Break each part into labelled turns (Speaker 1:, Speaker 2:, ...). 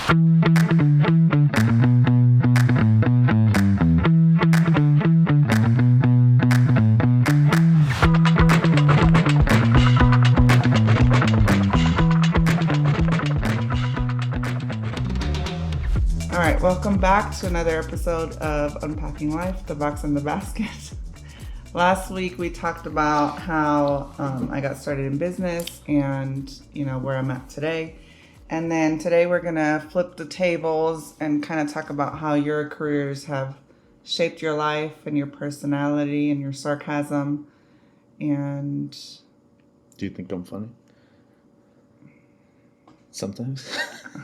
Speaker 1: All right, welcome back to another episode of Unpacking Life, the box and the basket. Last week we talked about how I got started in business and, where I'm at today. And then today we're going to flip the tables and kind of talk about how your careers have shaped your life and your personality and your sarcasm. And
Speaker 2: do you think I'm funny? Sometimes.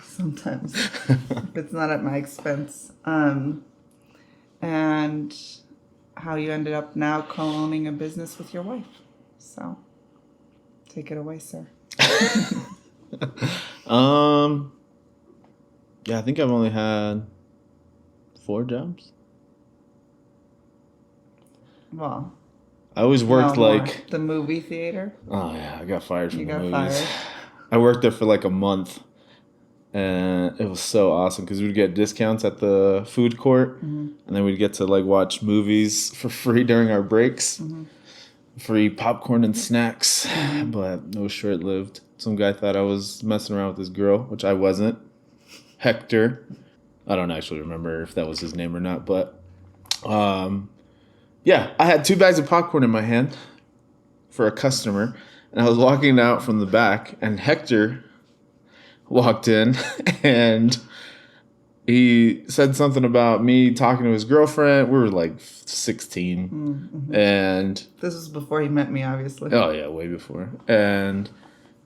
Speaker 1: Sometimes. If it's not at my expense. And how you ended up now co-owning a business with your wife. So, take it away, sir.
Speaker 2: Yeah, I think I've only had 4 jobs.
Speaker 1: Well,
Speaker 2: I always worked like
Speaker 1: the movie theater.
Speaker 2: Oh yeah, I got fired from
Speaker 1: you
Speaker 2: the
Speaker 1: got
Speaker 2: movies.
Speaker 1: Fired.
Speaker 2: I worked there for like a month, and it was so awesome because we'd get discounts at the food court, and then we'd get to like watch movies for free during our breaks, free popcorn and snacks. But it was short-lived. Some guy thought I was messing around with this girl, which I wasn't. Hector, I don't actually remember if that was his name or not, but yeah, I had 2 bags of popcorn in my hand for a customer, and I was walking out from the back, and Hector walked in, and he said something about me talking to his girlfriend. We were like 16, and
Speaker 1: this was before he met me, obviously.
Speaker 2: Oh yeah, way before. And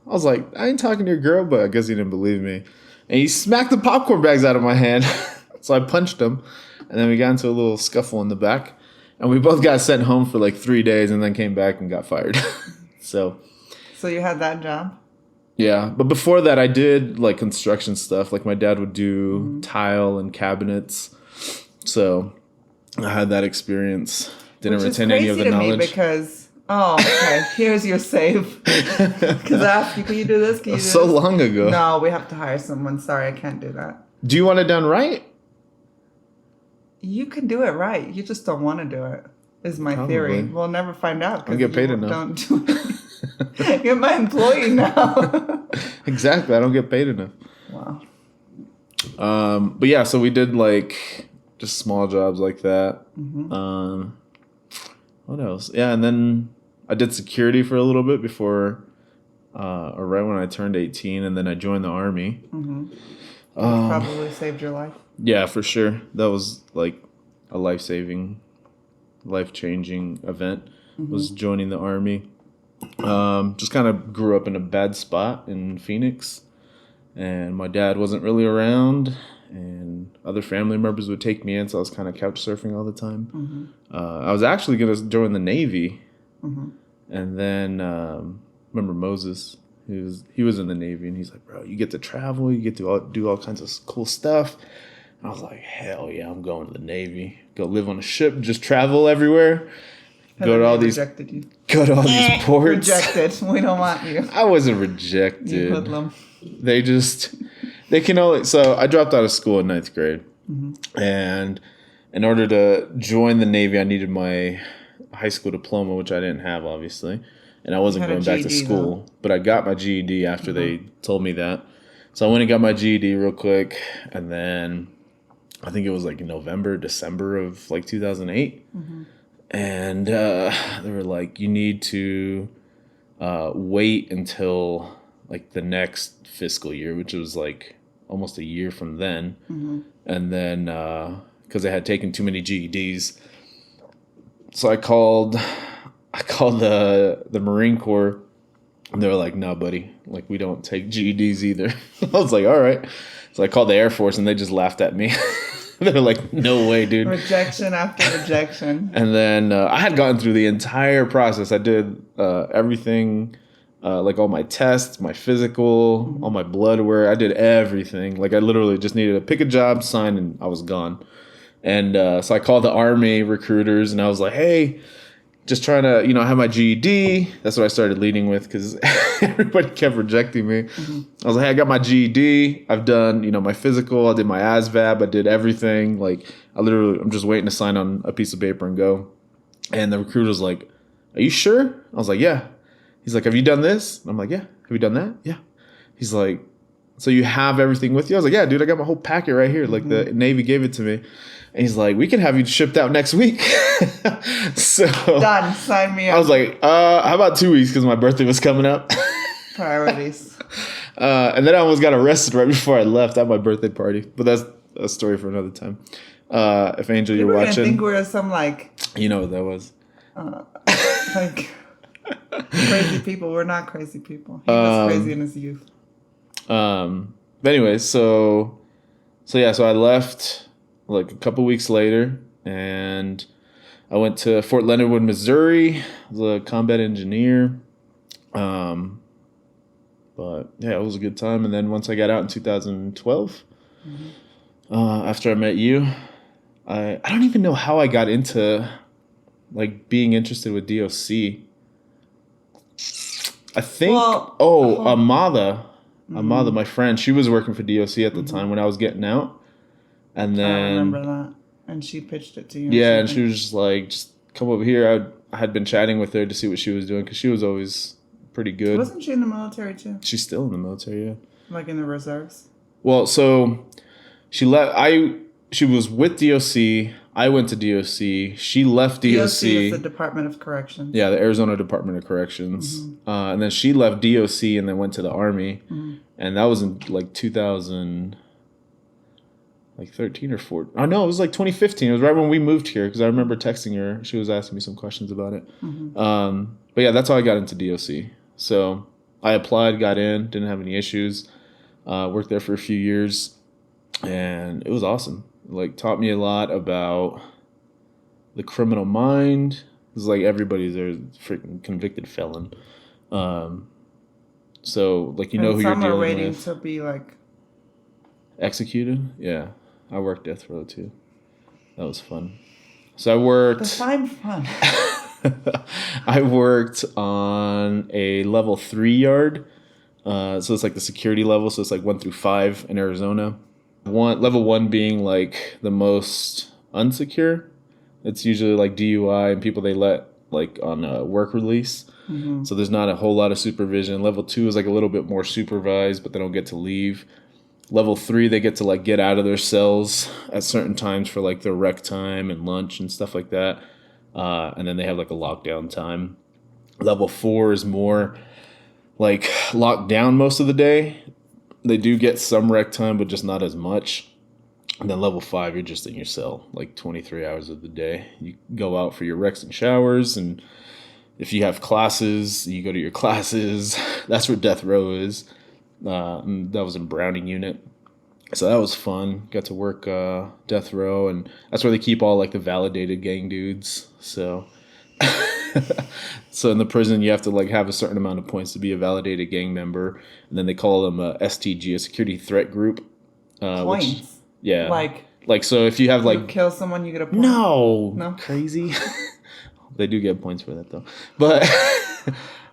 Speaker 2: I was like, I ain't talking to your girl, but I guess he didn't believe me. And he smacked the popcorn bags out of my hand, so I punched him, and then we got into a little scuffle in the back. And we both got sent home for like 3 days and then came back and got fired. So
Speaker 1: you had that job?
Speaker 2: Yeah. But before that, I did like construction stuff. Like my dad would do tile and cabinets. So I had that experience. Didn't retain any of the knowledge.
Speaker 1: Because, okay, here's your save. Because I asked you, can you do this? Can you do
Speaker 2: so
Speaker 1: this?
Speaker 2: Long ago.
Speaker 1: No, we have to hire someone. Sorry, I can't do that.
Speaker 2: Do you want it done right?
Speaker 1: You can do it right. You just don't want to do it, is my theory. We'll never find out.
Speaker 2: Don't get paid enough.
Speaker 1: Don't do it. You're my employee now.
Speaker 2: Exactly. I don't get paid enough.
Speaker 1: Wow.
Speaker 2: But yeah, so we did like just small jobs like that. What else? Yeah, and then I did security for a little bit before, or right when I turned 18, and then I joined the Army.
Speaker 1: Probably saved your life.
Speaker 2: Yeah, for sure. That was like a life-changing event, was joining the Army. Just kind of grew up in a bad spot in Phoenix, and my dad wasn't really around, and other family members would take me in, so I was kind of couch surfing all the time. I was actually going to join the Navy, and then remember Moses? He was in the Navy, and he's like, bro, you get to travel, you get to do all kinds of cool stuff. I was like, hell yeah, I'm going to the Navy. Go live on a ship, just travel everywhere. Go to all these ports.
Speaker 1: Rejected. We don't want you.
Speaker 2: I wasn't rejected.
Speaker 1: You hoodlum.
Speaker 2: They can only. So I dropped out of school in 9th grade, and in order to join the Navy, I needed my high school diploma, which I didn't have, obviously, and I wasn't going back to school. Though. But I got my GED after they told me that. So I went and got my GED real quick, and then I think it was like November, December of like 2008. And they were like, you need to wait until like the next fiscal year, which was like almost a year from then. And then because I had taken too many GEDs. So I called the Marine Corps, and they were like, no, buddy, like we don't take GEDs either. I was like, all right. So I called the Air Force, and they just laughed at me. They're like, no way, dude.
Speaker 1: Rejection after rejection.
Speaker 2: And then I had gotten through the entire process. I did everything, like all my tests, my physical, all my blood work. I did everything. Like I literally just needed to pick a job, sign, and I was gone. And so I called the Army recruiters, and I was like, hey, just trying to, you know, I have my GED. That's what I started leading with because everybody kept rejecting me. Mm-hmm. I was like, hey, I got my GED. I've done, you know, my physical. I did my ASVAB. I did everything. Like, I'm just waiting to sign on a piece of paper and go. And the recruiter was like, are you sure? I was like, yeah. He's like, have you done this? And I'm like, yeah. Have you done that? Yeah. He's like, so you have everything with you? I was like, yeah, dude, I got my whole packet right here. Like the Navy gave it to me. And he's like, we can have you shipped out next week. So
Speaker 1: done. Sign me up.
Speaker 2: I was like, how about 2 weeks? Because my birthday was coming up.
Speaker 1: Priorities.
Speaker 2: And then I almost got arrested right before I left at my birthday party. But that's a story for another time. If Angel, you're watching.
Speaker 1: I think we're some like.
Speaker 2: You know what that was.
Speaker 1: Like crazy people. We're not crazy people. He was crazy in his youth.
Speaker 2: But anyway, so I left like a couple weeks later, and I went to Fort Leonard Wood, Missouri. I was a combat engineer. But yeah, it was a good time. And then once I got out in 2012, after I met you, I don't even know how I got into like being interested with DOC. I think Amada, my friend, she was working for DOC at the time when I was getting out. And then
Speaker 1: I remember that. And she pitched it to you.
Speaker 2: Yeah, and she was just like, just come over here. I had been chatting with her to see what she was doing because she was always pretty good.
Speaker 1: Wasn't she in the military too?
Speaker 2: She's still in the military, yeah.
Speaker 1: Like in the reserves?
Speaker 2: Well, so she left. She was with DOC. I went to DOC. She left DOC.
Speaker 1: DOC is the Department of Corrections.
Speaker 2: Yeah, the Arizona Department of Corrections. And then she left DOC and then went to the Army. And that was in like 2013 or 14. Oh, no, it was like 2015. It was right when we moved here because I remember texting her. She was asking me some questions about it. But yeah, that's how I got into DOC. So I applied, got in, didn't have any issues. Worked there for a few years. And it was awesome. Like, taught me a lot about the criminal mind. It's like everybody's a freaking convicted felon. So, like, you know who you're dealing with. Some are waiting
Speaker 1: to be, like...
Speaker 2: executed? Yeah. I worked death row, too. That was fun. So I worked...
Speaker 1: Define fun.
Speaker 2: I worked on a level 3 yard. So it's like the security level. So it's like 1 through 5 in Arizona. Level 1 being like the most unsecure. It's usually like DUI and people they let like on a work release. So there's not a whole lot of supervision. Level 2 is like a little bit more supervised, but they don't get to leave. Level 3, they get to like get out of their cells at certain times for like their rec time and lunch and stuff like that. And then they have like a lockdown time. Level 4 is more like locked down most of the day. They do get some rec time, but just not as much. And then level 5, you're just in your cell like 23 hours of the day. You go out for your recs and showers, and if you have classes, you go to your classes. That's where death row is. And that was in Browning unit. So that was fun. Got to work death row, and that's where they keep all like the validated gang dudes. So so in the prison, you have to like have a certain amount of points to be a validated gang member, and then they call them a STG, a security threat group.
Speaker 1: Points.
Speaker 2: Yeah. Like so if you have like...
Speaker 1: you kill someone, you get a point?
Speaker 2: No. Crazy. They do get points for that though. But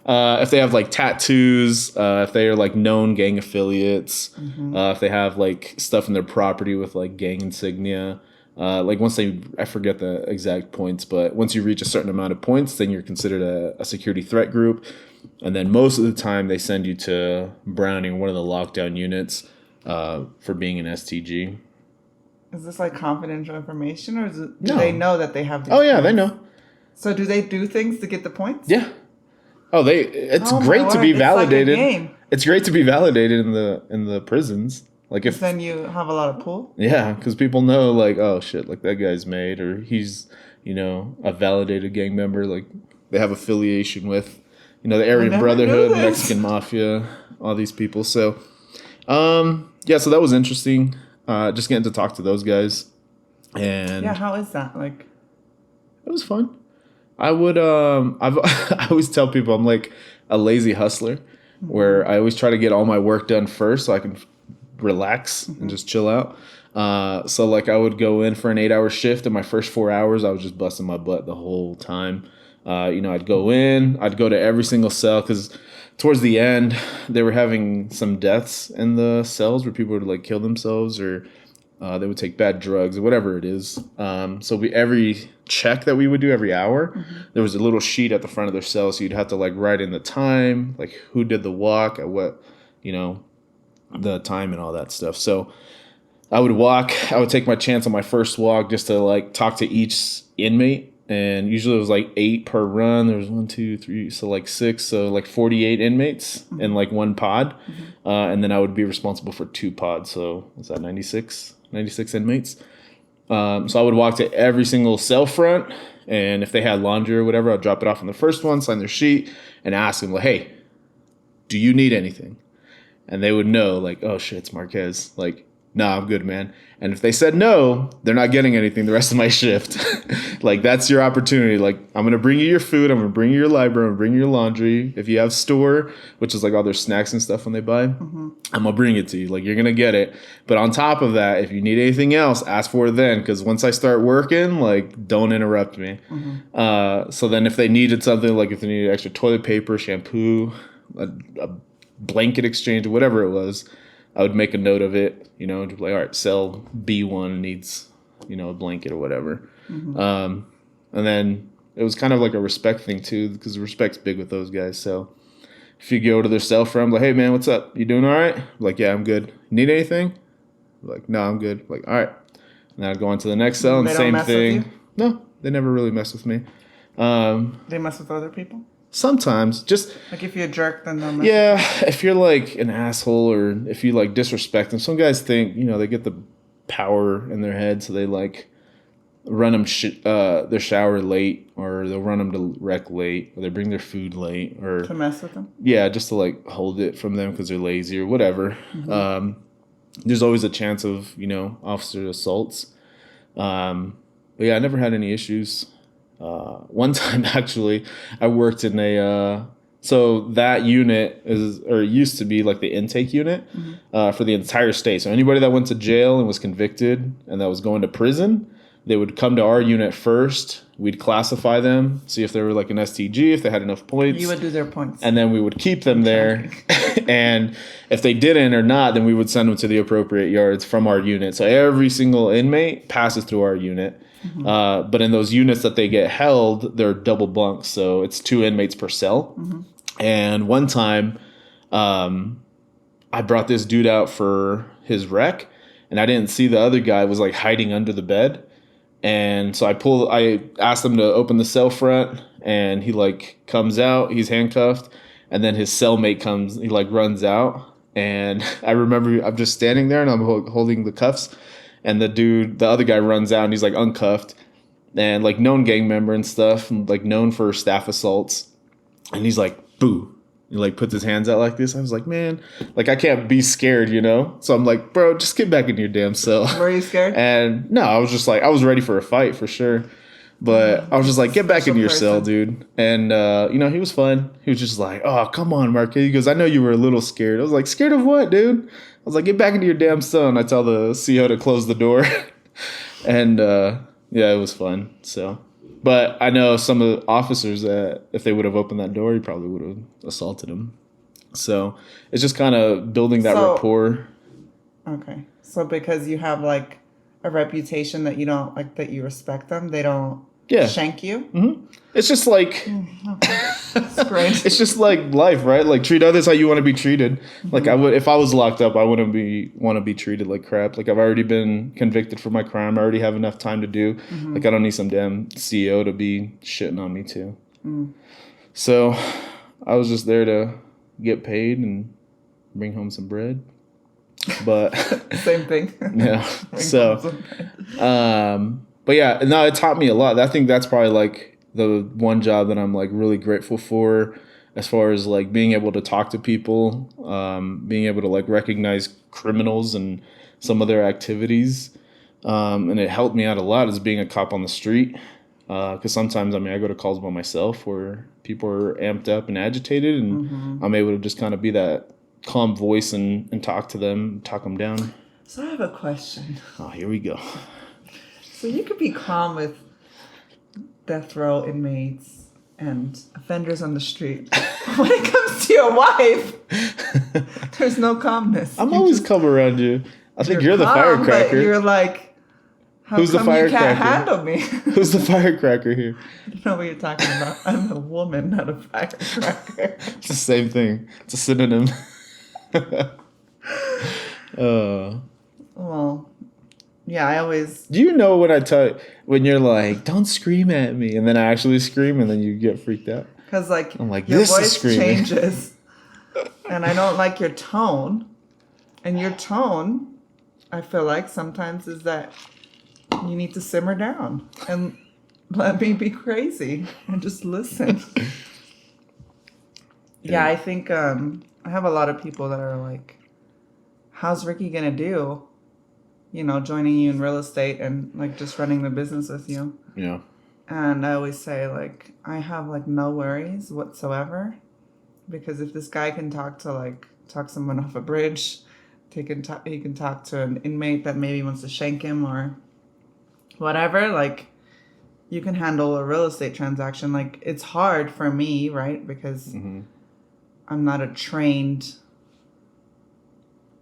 Speaker 2: if they have like tattoos, if they are like known gang affiliates, if they have like stuff in their property with like gang insignia, like once I forget the exact points, but once you reach a certain amount of points, then you're considered a security threat group. And then most of the time they send you to Browning, one of the lockdown units, for being an STG.
Speaker 1: Is this like confidential information, or do they know that they have these
Speaker 2: points?
Speaker 1: They
Speaker 2: know.
Speaker 1: So do they do things to get the points?
Speaker 2: Yeah. It's great to be validated.
Speaker 1: It's like a game.
Speaker 2: It's great to be validated in the prisons. Like if
Speaker 1: then you have a lot of pull.
Speaker 2: Yeah, because people know like, oh shit, like that guy's made, or he's, you know, a validated gang member. Like they have affiliation with, you know, the Aryan Brotherhood, the Mexican Mafia, all these people. So, yeah, so that was interesting. Just getting to talk to those guys, and
Speaker 1: how is that like?
Speaker 2: It was fun. I would I always tell people I'm like a lazy hustler, where I always try to get all my work done first so I can relax and just chill out. So like I would go in for an 8-hour shift, and my first 4 hours I was just busting my butt the whole time. I'd go in, I'd go to every single cell because towards the end they were having some deaths in the cells where people would like kill themselves or they would take bad drugs or whatever it is. So every check that we would do every hour, there was a little sheet at the front of their cell, so you'd have to like write in the time, like who did the walk at what, the time and all that stuff. So I would take my chance on my first walk just to like talk to each inmate. And usually it was like 8 per run. There was 1, 2, 3, so like 6, so like 48 inmates in like one pod. And then I would be responsible for 2 pods. So what's that, 96 inmates? So I would walk to every single cell front, and if they had laundry or whatever, I'd drop it off on the first one, sign their sheet, and ask them, like, hey, do you need anything? And they would know, like, oh shit, it's Marquez. Like, nah, I'm good, man. And if they said no, they're not getting anything the rest of my shift. Like, that's your opportunity. Like, I'm going to bring you your food. I'm going to bring you your library. I'm going to bring you your laundry. If you have store, which is like all their snacks and stuff when they buy, I'm going to bring it to you. Like, you're going to get it. But on top of that, if you need anything else, ask for it then. Because once I start working, like, don't interrupt me. So then if they needed something, like if they needed extra toilet paper, shampoo, a blanket exchange, whatever it was, I would make a note of it, just like, all right, cell B1 needs, a blanket or whatever. And then it was kind of like a respect thing too, because respect's big with those guys. So if you go to their cell phone, like, hey man, what's up? You doing all right? Like, yeah, I'm good. Need anything? Like, no, I'm good. Like, all right. And then I'd go on to the next cell and
Speaker 1: They don't
Speaker 2: same
Speaker 1: mess with
Speaker 2: thing.
Speaker 1: you?
Speaker 2: No, they never really mess with me.
Speaker 1: They mess with other people?
Speaker 2: Sometimes, just
Speaker 1: Like if you're a jerk, then they'll mess
Speaker 2: if you're like an asshole or if you like disrespect them. Some guys think they get the power in their head, so they like run them their shower late, or they'll run them to rec late, or they bring their food late, or
Speaker 1: to mess with them.
Speaker 2: Yeah, just to like hold it from them because they're lazy or whatever. There's always a chance of officer assaults. But yeah, I never had any issues. One time, actually, I worked in so that unit used to be like the intake unit for the entire state. So anybody that went to jail and was convicted and that was going to prison, they would come to our unit first. We'd classify them, see if they were like an STG, if they had enough points.
Speaker 1: You would do their points.
Speaker 2: And then we would keep them there. And if they didn't or not, then we would send them to the appropriate yards from our unit. So every single inmate passes through our unit. But in those units that they get held, they're double bunks. So it's 2 inmates per cell. And one time, I brought this dude out for his rec, and I didn't see the other guy was like hiding under the bed. And so I asked him to open the cell front, and he like comes out, he's handcuffed, and then his cellmate comes, he like runs out. And I remember I'm just standing there and I'm holding the cuffs, and the other guy runs out and he's like uncuffed and like known gang member and stuff, and like known for staff assaults. And he's like, boo. He like puts his hands out like this. I was like, man, like I can't be scared, So I'm like, bro, just get back in your damn cell.
Speaker 1: Were you scared?
Speaker 2: And no, I was just like, I was ready for a fight for sure. But I was just like, get back in your cell, dude. And, he was fun. He was just like, oh, come on, Mark. He goes, I know you were a little scared. I was like, scared of what, dude? I was like, get back into your damn cell. And I tell the CO to close the door. And, yeah, it was fun. So, but I know some of the officers that if they would have opened that door, he probably would have assaulted him. So it's just kind of building that rapport.
Speaker 1: Okay. So because you have like a reputation that you don't like, that you respect them, they don't shank you?
Speaker 2: It's just like,
Speaker 1: That's great.
Speaker 2: It's just like life, right? Like treat others how you want to be treated. Like I would, if I was locked up, I wouldn't want to be treated like crap. Like I've already been convicted for my crime. I already have enough time to do. Like I don't need some damn CEO to be shitting on me too. So I was just there to get paid and bring home some bread. But
Speaker 1: same thing.
Speaker 2: Yeah. So, but yeah, no, it taught me a lot. I think that's probably like the one job that I'm like really grateful for, as far as like being able to talk to people, being able to like recognize criminals and some of their activities. And it helped me out a lot as being a cop on the street. Because sometimes, I go to calls by myself where people are amped up and agitated, and I'm able to just kind of be that calm voice and talk to them, talk them down.
Speaker 1: So I have a question.
Speaker 2: Oh, here we go.
Speaker 1: So you could be calm with death row inmates, and offenders on the street. When it comes to your wife, there's no calmness.
Speaker 2: I'm always calm around you. I think you're the
Speaker 1: calm,
Speaker 2: firecracker.
Speaker 1: But you're like, how
Speaker 2: Who's
Speaker 1: come
Speaker 2: the
Speaker 1: you can't
Speaker 2: firecracker?
Speaker 1: handle me?
Speaker 2: Who's the firecracker here?
Speaker 1: I don't know what you're talking about. I'm a woman, not a firecracker.
Speaker 2: It's the same thing. It's a synonym.
Speaker 1: Well, yeah, I always...
Speaker 2: Do you know when you're like, don't scream at me, and then I actually scream, and then you get freaked out?
Speaker 1: Because, like,
Speaker 2: I'm like,
Speaker 1: your
Speaker 2: this is
Speaker 1: voice
Speaker 2: screaming.
Speaker 1: changes, and I don't like your tone. And your tone, I feel like, sometimes is that you need to simmer down and let me be crazy and just listen. Yeah, I think I have a lot of people that are like, how's Ricky going to do? You know, joining you in real estate and like just running the business with you.
Speaker 2: Yeah.
Speaker 1: And I always say, like, I have like no worries whatsoever, because if this guy can talk someone off a bridge, he can talk to an inmate that maybe wants to shank him or whatever, like, you can handle a real estate transaction. Like, it's hard for me, right? Because I'm not a trained,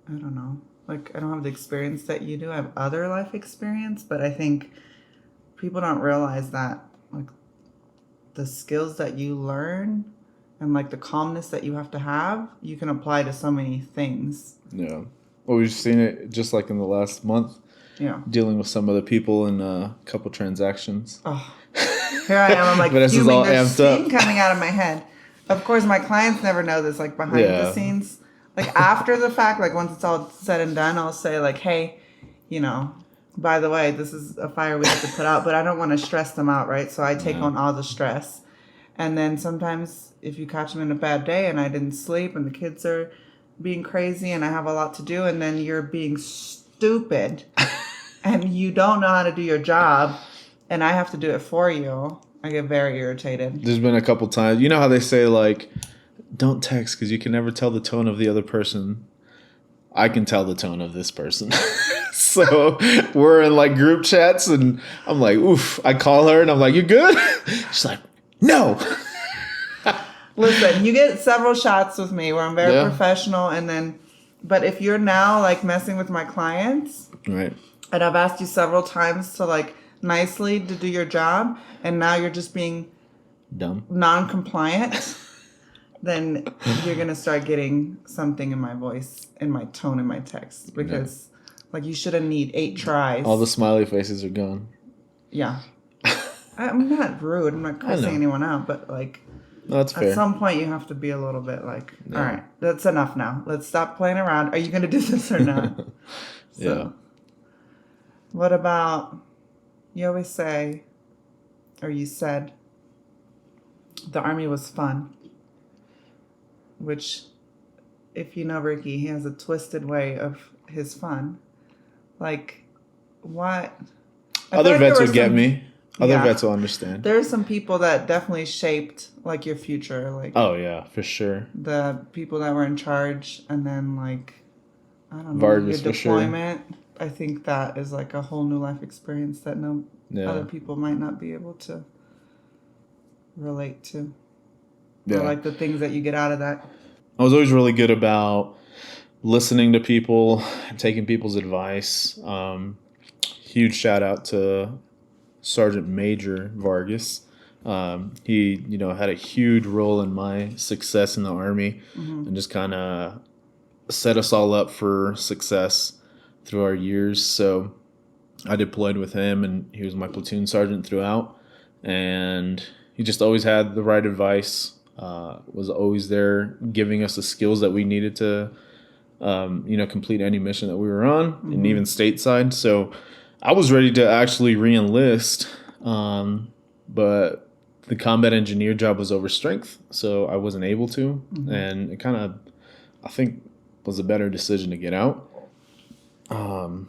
Speaker 1: I don't know. Like, I don't have the experience that you do. I have other life experience, but I think people don't realize that, like, the skills that you learn and, like, the calmness that you have to have, you can apply to so many things.
Speaker 2: Yeah. Well, we've seen it just like in the last month.
Speaker 1: Yeah.
Speaker 2: Dealing with some other people in a couple transactions.
Speaker 1: Oh, here I am. I'm like,
Speaker 2: Vanessa's
Speaker 1: fuming.
Speaker 2: all
Speaker 1: There's
Speaker 2: amped
Speaker 1: steam
Speaker 2: up.
Speaker 1: coming out of my head. Of course, my clients never know this, like, behind the scenes. Like, after the fact, like, once it's all said and done, I'll say, like, hey, you know, by the way, this is a fire we have to put out, but I don't want to stress them out, right? So I take on all the stress. And then sometimes if you catch them in a bad day and I didn't sleep and the kids are being crazy and I have a lot to do, and then you're being stupid and you don't know how to do your job and I have to do it for you, I get very irritated.
Speaker 2: There's been a couple times. You know how they say, like, don't text because you can never tell the tone of the other person. I can tell the tone of this person. So we're in like group chats and I'm like, oof. I call her and I'm like, you good? She's like, no.
Speaker 1: Listen, you get several shots with me where I'm very professional, but if you're now like messing with my clients,
Speaker 2: right,
Speaker 1: and I've asked you several times to like nicely to do your job, and now you're just being
Speaker 2: dumb,
Speaker 1: non-compliant, then you're gonna start getting something in my voice, in my tone, in my text, because like you shouldn't need 8 tries.
Speaker 2: All the smiley faces are gone.
Speaker 1: Yeah, I'm not rude. I'm not cussing anyone out, but like.
Speaker 2: No, that's fair.
Speaker 1: At some point, you have to be a little bit like, all right, that's enough now. Let's stop playing around. Are you going to do this or not? What about, you always say, or you said, the Army was fun. Which, if you know Ricky, he has a twisted way of his fun. Like, what?
Speaker 2: Other vets would get me. Other vets will understand.
Speaker 1: There are some people that definitely shaped like your future, like
Speaker 2: oh yeah, for sure.
Speaker 1: The people that were in charge, and then like I don't know,
Speaker 2: Vargas,
Speaker 1: your deployment. For sure. I think that is like a whole new life experience that other people might not be able to relate to. Yeah, or like the things that you get out of that.
Speaker 2: I was always really good about listening to people and taking people's advice. Huge shout out to Sergeant Major Vargas. He, had a huge role in my success in the Army, and just kind of set us all up for success through our years. So I deployed with him, and he was my platoon sergeant throughout. And he just always had the right advice, was always there giving us the skills that we needed to, complete any mission that we were on, and even stateside. So I was ready to actually re-enlist, but the combat engineer job was over strength, so I wasn't able to. And it kind of, I think, was a better decision to get out. And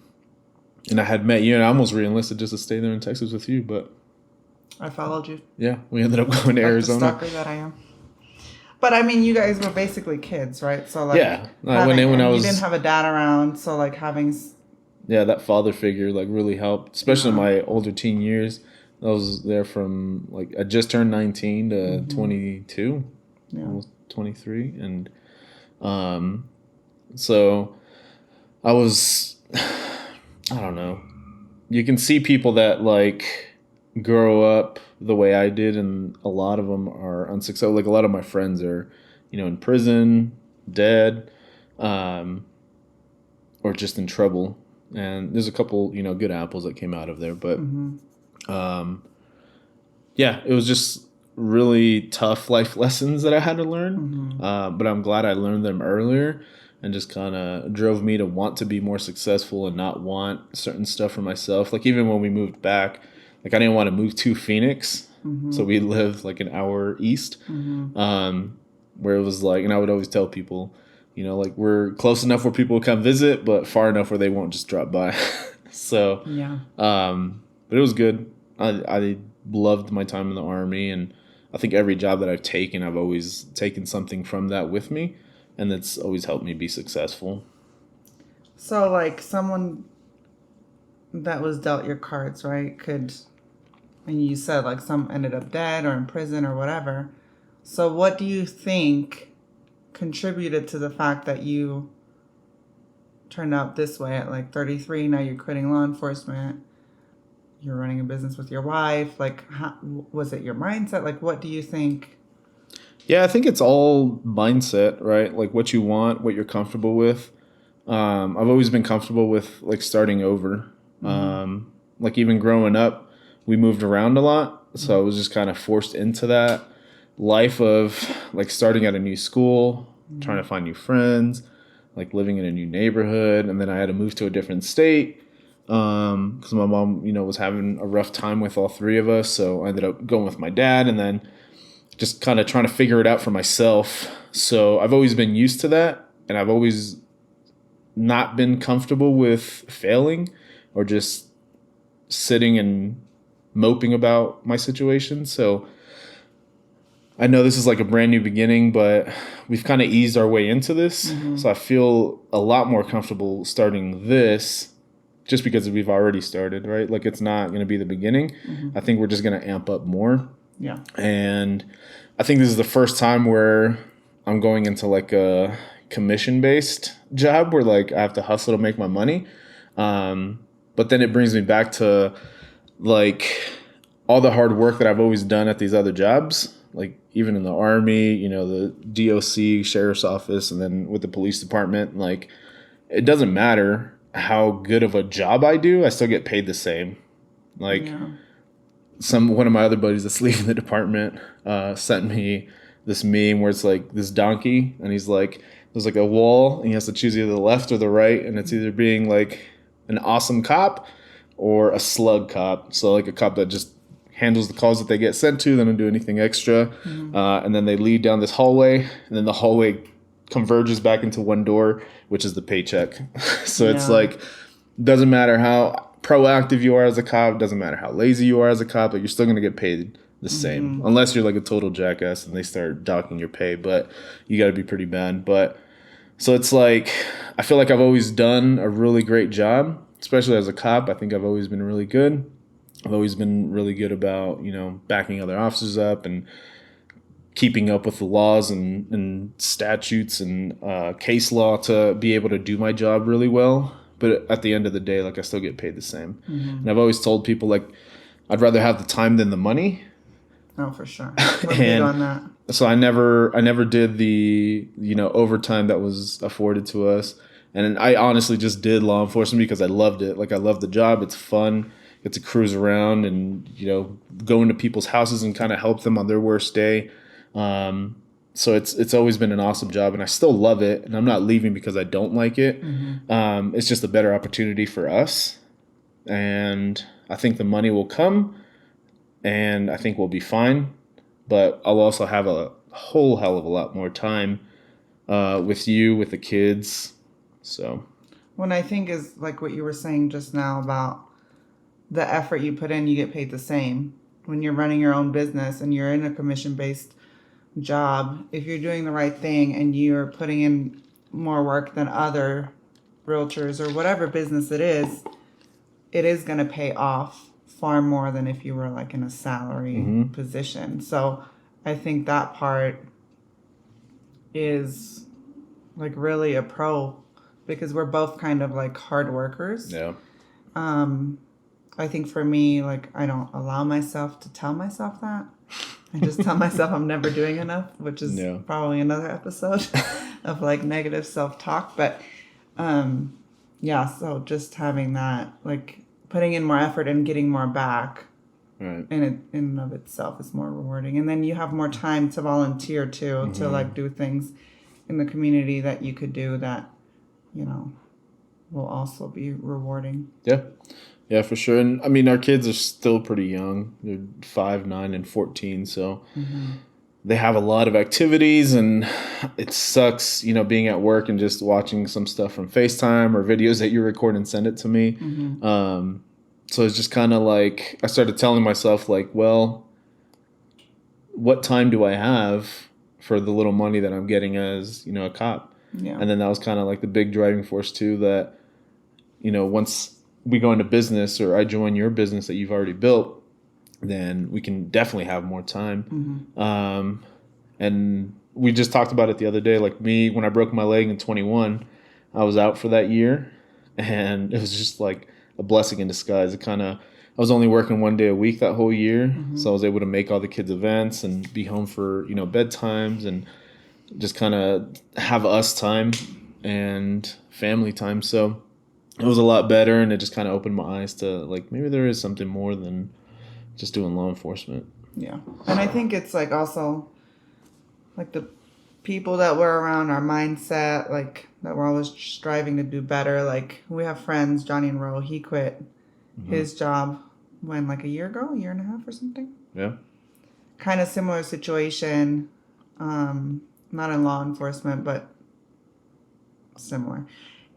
Speaker 2: I had met you, and I almost re-enlisted just to stay there in Texas with you, but
Speaker 1: I followed you.
Speaker 2: Yeah, we ended up going to Arizona.
Speaker 1: The stalker that I am. But I mean, you guys were basically kids, right? So like,
Speaker 2: when I was,
Speaker 1: you didn't have a dad around, so like having.
Speaker 2: Yeah, that father figure like really helped, especially in my older teen years. I was there from like I just turned 19 to 22, almost 23, and um, so I was I don't know. You can see people that like grow up the way I did, and a lot of them are unsuccessful. Like a lot of my friends are, in prison, dead, um, or just in trouble. And there's a couple, good apples that came out of there, but um, yeah, it was just really tough life lessons that I had to learn. But I'm glad I learned them earlier and just kind of drove me to want to be more successful and not want certain stuff for myself. Like even when we moved back, like I didn't want to move to Phoenix. So we lived like an hour east, where it was like, and I would always tell people, like we're close enough where people will come visit, but far enough where they won't just drop by. So,
Speaker 1: Yeah.
Speaker 2: But it was good. I loved my time in the Army, and I think every job that I've taken, I've always taken something from that with me, and that's always helped me be successful.
Speaker 1: So, like, someone that was dealt your cards, right, and you said, like, some ended up dead or in prison or whatever. So, what do you think contributed to the fact that you turned out this way at, like, 33? Now you're quitting law enforcement. You're running a business with your wife. Like, how, was it your mindset? Like, what do you think?
Speaker 2: Yeah, I think it's all mindset, right? Like what you want, what you're comfortable with. I've always been comfortable with like starting over. Like even growing up, we moved around a lot, so I was just kind of forced into that life of like starting at a new school, trying to find new friends, like living in a new neighborhood, and then I had to move to a different state because my mom, was having a rough time with all three of us, so I ended up going with my dad, and then just kind of trying to figure it out for myself. So I've always been used to that, and I've always not been comfortable with failing or just sitting and moping about my situation. So I know this is like a brand new beginning, but we've kind of eased our way into this. So I feel a lot more comfortable starting this just because we've already started, right? Like it's not going to be the beginning. I think we're just going to amp up more.
Speaker 1: Yeah.
Speaker 2: And I think this is the first time where I'm going into like a commission based job where like I have to hustle to make my money. But then it brings me back to like all the hard work that I've always done at these other jobs, like even in the Army, the DOC, sheriff's office, and then with the police department. Like it doesn't matter how good of a job I do, I still get paid the same. Like one of my other buddies that's leaving the department sent me this meme where it's like this donkey, and he's like, there's like a wall, and he has to choose either the left or the right, and it's either being like an awesome cop or a slug cop. So like a cop that just handles the calls that they get sent to, they don't do anything extra, and then they lead down this hallway, and then the hallway converges back into one door, which is the paycheck. So it's like, doesn't matter how proactive you are as a cop, doesn't matter how lazy you are as a cop, but you're still going to get paid the same, unless you're like a total jackass and they start docking your pay, but you got to be pretty bad. But so it's like, I feel like I've always done a really great job, especially as a cop. I think I've always been really good. I've always been really good about, backing other officers up and keeping up with the laws and statutes and case law to be able to do my job really well. But at the end of the day, like I still get paid the same. And I've always told people like I'd rather have the time than the money.
Speaker 1: Oh, for sure. We're big on that.
Speaker 2: So I never did the overtime that was afforded to us. And I honestly just did law enforcement because I loved it. Like I love the job. It's fun. Get to cruise around and go into people's houses and kind of help them on their worst day. So it's always been an awesome job, and I still love it, and I'm not leaving because I don't like it. It's just a better opportunity for us, and I think the money will come, and I think we'll be fine, but I'll also have a whole hell of a lot more time with you, with the kids. So
Speaker 1: what I think is like what you were saying just now about the effort you put in, you get paid the same. When you're running your own business and you're in a commission-based job, if you're doing the right thing and you're putting in more work than other realtors or whatever business it is going to pay off far more than if you were like in a salary position. So I think that part is like really a pro because we're both kind of like hard workers.
Speaker 2: Yeah.
Speaker 1: I think for me, like I don't allow myself to tell myself that. I just tell myself I'm never doing enough, which is probably another episode of like negative self-talk. But yeah, so just having that, like putting in more effort and getting more back in and of itself is more rewarding. And then you have more time to volunteer too, to like do things in the community that you could do that, you know, will also be rewarding.
Speaker 2: Yeah. Yeah, for sure. And I mean, our kids are still pretty young. They're 5, 9, and 14. So they have a lot of activities, and it sucks, you know, being at work and just watching some stuff from FaceTime or videos that you record and send it to me. So it's just kind of like I started telling myself, like, well, what time do I have for the little money that I'm getting as, you know, a cop?
Speaker 1: Yeah.
Speaker 2: And then that was kind of like the big driving force too, that, you know, once we go into business or I join your business that you've already built, then we can definitely have more time. And we just talked about it the other day. Like me, when I broke my leg in 21, I was out for that year, and it was just like a blessing in disguise. I was only working 1 day a week that whole year, so I was able to make all the kids' events and be home for, you know, bedtimes and just kind of have us time and family time. So it was a lot better, and it just kind of opened my eyes to like maybe there is something more than just doing law enforcement.
Speaker 1: Yeah, and I think it's like also like the people that we're around, our mindset, like that we're always striving to do better. Like we have friends, Johnny and Ro, he quit his job when like a year and a half or something.
Speaker 2: Yeah.
Speaker 1: Kind of similar situation, not in law enforcement, but similar.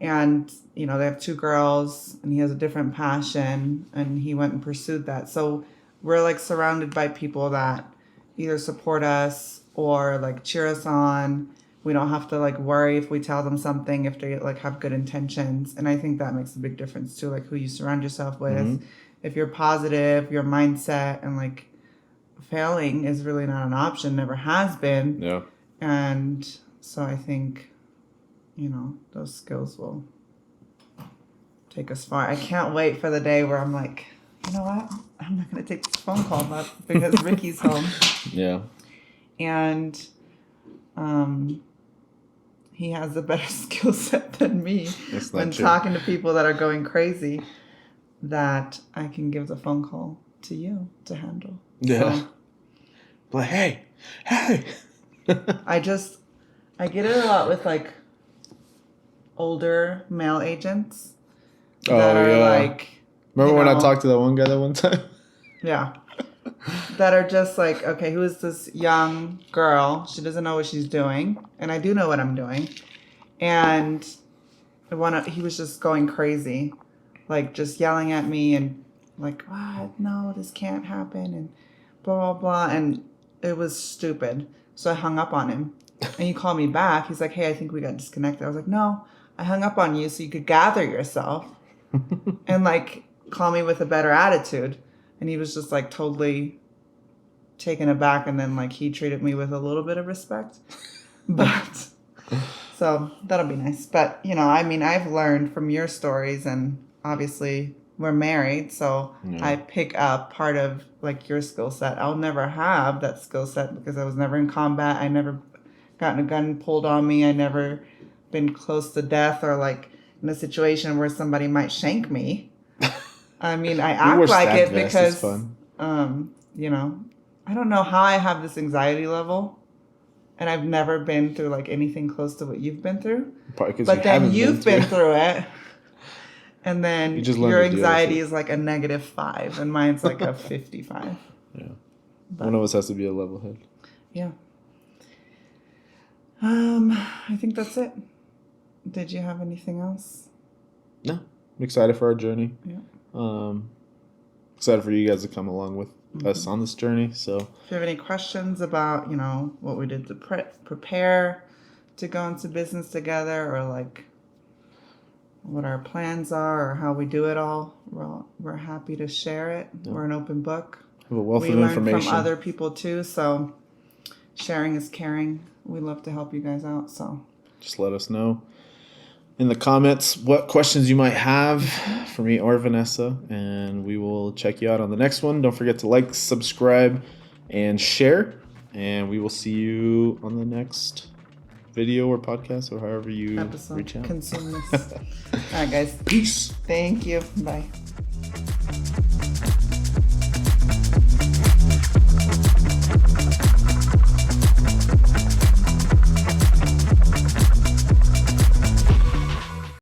Speaker 1: And, you know, they have 2 girls and he has a different passion and he went and pursued that. So we're like surrounded by people that either support us or like cheer us on. We don't have to like worry if we tell them something, if they like have good intentions. And I think that makes a big difference too, like who you surround yourself with. If you're positive, your mindset, and like failing is really not an option, never has been.
Speaker 2: Yeah.
Speaker 1: And so I think, you know, those skills will take us far. I can't wait for the day where I'm like, you know what? I'm not going to take this phone call because Ricky's home.
Speaker 2: Yeah.
Speaker 1: And he has a better skill set than me when talking to people that are going crazy, that I can give the phone call to you to handle.
Speaker 2: Yeah. So, but hey.
Speaker 1: I get it a lot with like older male agents that are like,
Speaker 2: remember when I talked to that one guy that one time?
Speaker 1: Yeah. That are just like, okay, who is this young girl? She doesn't know what she's doing, and I do know what I'm doing. And he was just going crazy, like just yelling at me and like, what? No, this can't happen, and blah, blah, blah. And it was stupid. So I hung up on him. And he called me back. He's like, hey, I think we got disconnected. I was like, no, I hung up on you so you could gather yourself and like call me with a better attitude. And he was just like totally taken aback. And then like he treated me with a little bit of respect. But so that'll be nice. But, you know, I mean, I've learned from your stories, and obviously we're married. So I pick up part of like your skill set. I'll never have that skill set because I was never in combat. I never gotten a gun pulled on me. I never been close to death or like in a situation where somebody might shank me. I mean, I act like it because, you know, I don't know how I have this anxiety level, and I've never been through like anything close to what you've been through. But then you've been through it, and then your anxiety is like a -5, and mine's like a 55.
Speaker 2: Yeah, one of us has to be a level head.
Speaker 1: Yeah. I think that's it. Did you have anything else?
Speaker 2: No, I'm excited for our journey.
Speaker 1: Yeah.
Speaker 2: Excited for you guys to come along with us on this journey. So
Speaker 1: if you have any questions about, you know, what we did to prepare to go into business together, or like what our plans are or how we do it all, we're happy to share it.
Speaker 2: Yeah.
Speaker 1: We're an open book.
Speaker 2: Have a wealth
Speaker 1: We
Speaker 2: of
Speaker 1: learn
Speaker 2: information.
Speaker 1: from other people too, so sharing is caring. We love to help you guys out, so
Speaker 2: just let us know in the comments what questions you might have for me or Vanessa, and we will check you out on the next one. Don't forget to like, subscribe, and share, and we will see you on the next video or podcast or however you
Speaker 1: episode.
Speaker 2: reach out.
Speaker 1: Consume this. All right, guys.
Speaker 2: Peace.
Speaker 1: Thank you. Bye.